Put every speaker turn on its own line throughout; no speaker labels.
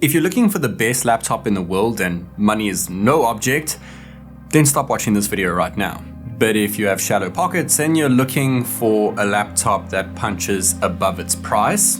If you're looking for the best laptop in the world and money is no object, then stop watching this video right now. But if you have shallow pockets and you're looking for a laptop that punches above its price,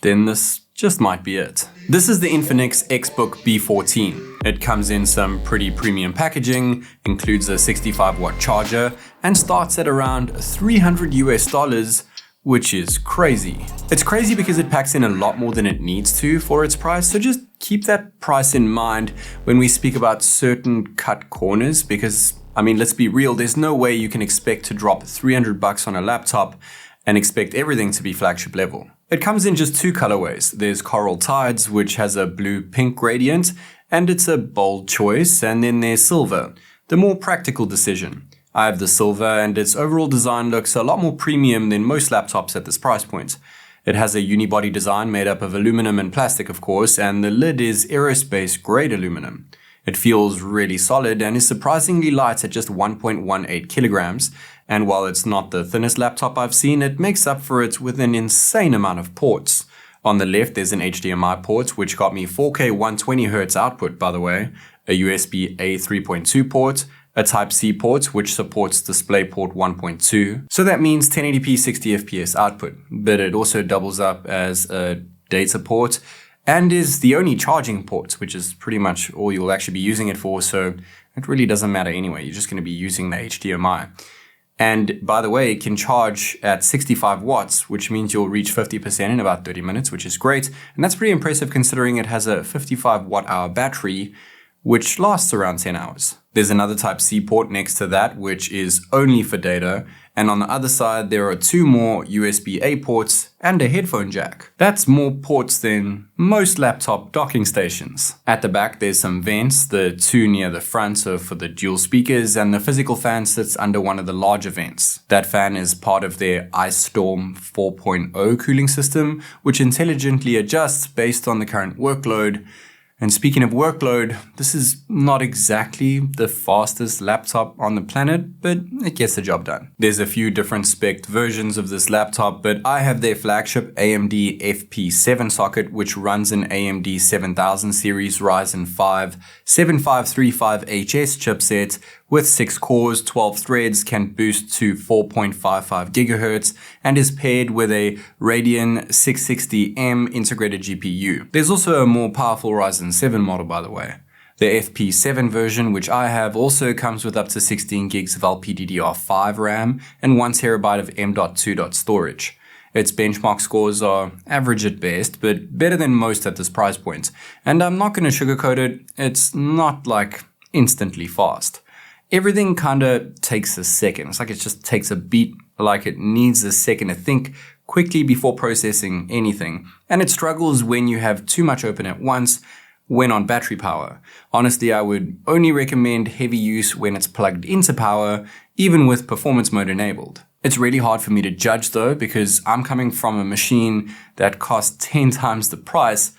then this just might be it. This is the Infinix XBOOK B14. It comes in some pretty premium packaging, includes a 65-watt charger, and starts at around $300 US, which is crazy. It's crazy because it packs in a lot more than it needs to for its price, so just keep that price in mind when we speak about certain cut corners, because, I mean, let's be real, there's no way you can expect to drop $300 on a laptop and expect everything to be flagship level. It comes in just two colorways. There's Coral Tides, which has a blue-pink gradient, and it's a bold choice, and then there's Silver, the more practical decision. I have the silver, and its overall design looks a lot more premium than most laptops at this price point. It has a unibody design made up of aluminum and plastic, of course, and the lid is aerospace grade aluminum. It feels really solid and is surprisingly light at just 1.18 kilograms, and while it's not the thinnest laptop I've seen, it makes up for it with an insane amount of ports. On the left, there's an HDMI port, which got me 4K 120Hz output, by the way, a USB-A 3.2 port, a Type-C port, which supports DisplayPort 1.2. So that means 1080p 60 FPS output, but it also doubles up as a data port and is the only charging port, which is pretty much all you'll actually be using it for, so it really doesn't matter anyway. You're just going to be using the HDMI. And by the way, it can charge at 65 watts, which means you'll reach 50% in about 30 minutes, which is great. And that's pretty impressive considering it has a 55 watt-hour battery, which lasts around 10 hours. There's another Type-C port next to that, which is only for data. And on the other side, there are two more USB-A ports and a headphone jack. That's more ports than most laptop docking stations. At the back, there's some vents, the two near the front are for the dual speakers, and the physical fan sits under one of the larger vents. That fan is part of their Ice Storm 4.0 cooling system, which intelligently adjusts based on the current workload. And speaking of workload, this is not exactly the fastest laptop on the planet, but it gets the job done. There's a few different spec versions of this laptop, but I have their flagship AMD FP7 socket, which runs an AMD 7000 series Ryzen 5 7535HS chipset with 6 cores, 12 threads, can boost to 4.55 GHz, and is paired with a Radeon 660M integrated GPU. There's also a more powerful Ryzen 7 model, by the way. The FP7 version, which I have, also comes with up to 16 gigs of LPDDR5 RAM and 1 TB of M.2 storage. Its benchmark scores are average at best, but better than most at this price point. And I'm not going to sugarcoat it, it's not like instantly fast. Everything kinda takes a second. It's like it just takes a beat, like it needs a second to think quickly before processing anything. And it struggles when you have too much open at once when on battery power. Honestly, I would only recommend heavy use when it's plugged into power, even with performance mode enabled. It's really hard for me to judge though, because I'm coming from a machine that costs 10 times the price.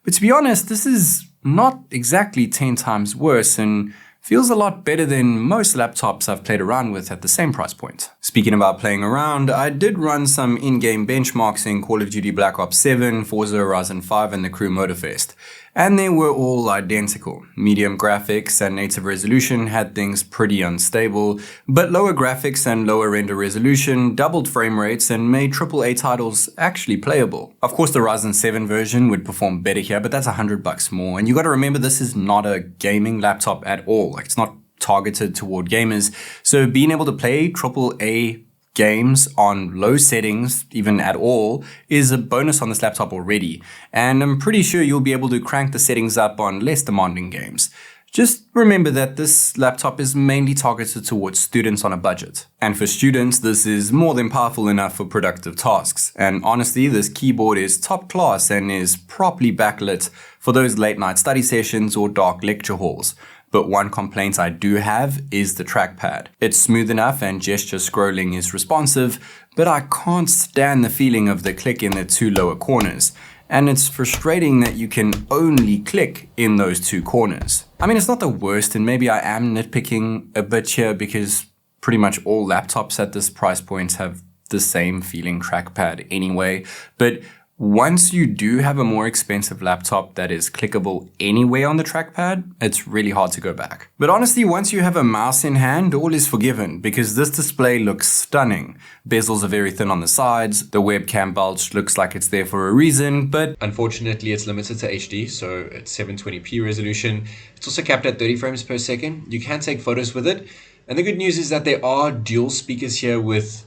But to be honest, this is not exactly 10 times worse and feels a lot better than most laptops I've played around with at the same price point. Speaking about playing around, I did run some in-game benchmarks in Call of Duty Black Ops 7, Forza Horizon 5 and the Crew Motorfest. And they were all identical. Medium graphics and native resolution had things pretty unstable, but lower graphics and lower render resolution doubled frame rates and made AAA titles actually playable. Of course, the Ryzen 7 version would perform better here, but that's $100 more. And you gotta remember, this is not a gaming laptop at all. Like, it's not targeted toward gamers. So being able to play AAA games on low settings, even at all, is a bonus on this laptop already. And I'm pretty sure you'll be able to crank the settings up on less demanding games. Just remember that this laptop is mainly targeted towards students on a budget. And for students, this is more than powerful enough for productive tasks. And honestly, this keyboard is top class and is properly backlit for those late night study sessions or dark lecture halls. But one complaint I do have is the trackpad. It's smooth enough and gesture scrolling is responsive, but I can't stand the feeling of the click in the two lower corners. And it's frustrating that you can only click in those two corners. I mean, it's not the worst, and maybe I am nitpicking a bit here because pretty much all laptops at this price point have the same feeling trackpad anyway, but Once you do have a more expensive laptop that is clickable anywhere on the trackpad, it's really hard to go back. But honestly, once you have a mouse in hand, all is forgiven because this display looks stunning. Bezels are very thin on the sides, the webcam bulge looks like it's there for a reason, but unfortunately it's limited to HD, so it's 720p resolution. It's also capped at 30 frames per second. You can take photos with it. And the good news is that there are dual speakers here with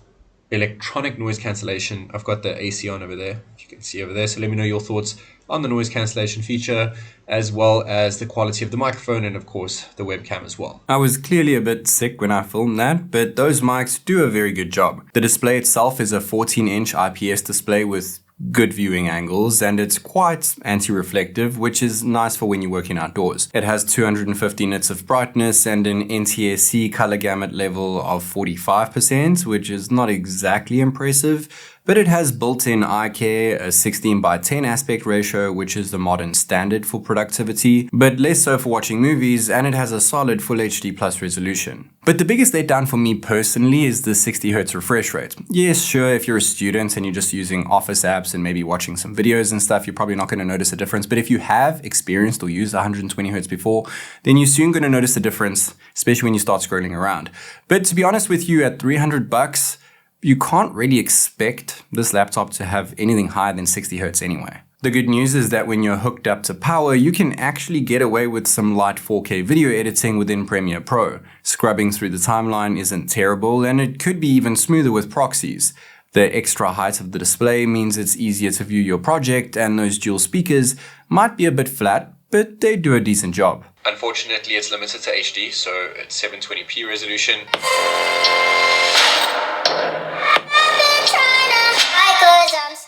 electronic noise cancellation. I've got the AC on over there, if you can see over there. So let me know your thoughts on the noise cancellation feature, as well as the quality of the microphone and of course the webcam as well. I was clearly a bit sick when I filmed that, but those mics do a very good job. The display itself is a 14-inch IPS display with good viewing angles, and it's quite anti-reflective, which is nice for when you're working outdoors. It has 250 nits of brightness and an NTSC color gamut level of 45%, which is not exactly impressive, but it has built-in eye care, a 16:10 aspect ratio, which is the modern standard for productivity, but less so for watching movies, and it has a solid Full HD Plus resolution. But the biggest letdown for me personally is the 60Hz refresh rate. Yes, sure, if you're a student and you're just using Office apps and maybe watching some videos and stuff, you're probably not going to notice a difference, but if you have experienced or used 120Hz before, then you're soon going to notice the difference, especially when you start scrolling around. But to be honest with you, at $300, you can't really expect this laptop to have anything higher than 60 Hz anyway. The good news is that when you're hooked up to power, you can actually get away with some light 4K video editing within Premiere Pro. Scrubbing through the timeline isn't terrible, and it could be even smoother with proxies. The extra height of the display means it's easier to view your project, and those dual speakers might be a bit flat, but they do a decent job. Unfortunately, it's limited to HD, so it's 720p resolution.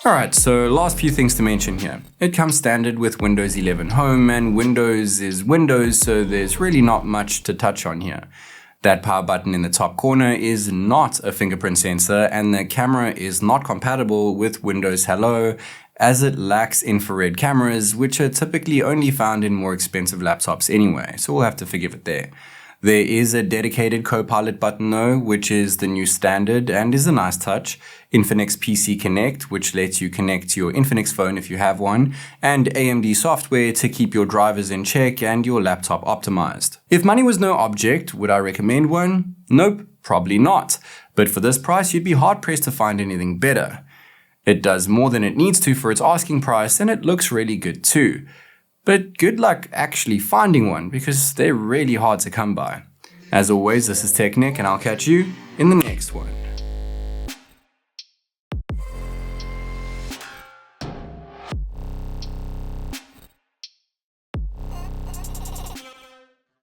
Alright, so last few things to mention here. It comes standard with Windows 11 Home, and Windows is Windows, so there's really not much to touch on here. That power button in the top corner is not a fingerprint sensor, and the camera is not compatible with Windows Hello, as it lacks infrared cameras, which are typically only found in more expensive laptops anyway, so we'll have to forgive it there. There is a dedicated Copilot button though, which is the new standard and is a nice touch. Infinix PC Connect, which lets you connect to your Infinix phone if you have one, and AMD software to keep your drivers in check and your laptop optimized. If money was no object, would I recommend one? Nope, probably not. But for this price, you'd be hard pressed to find anything better. It does more than it needs to for its asking price, and it looks really good too. But good luck actually finding one, because they're really hard to come by. As always, this is TechNick, and I'll catch you in the next one.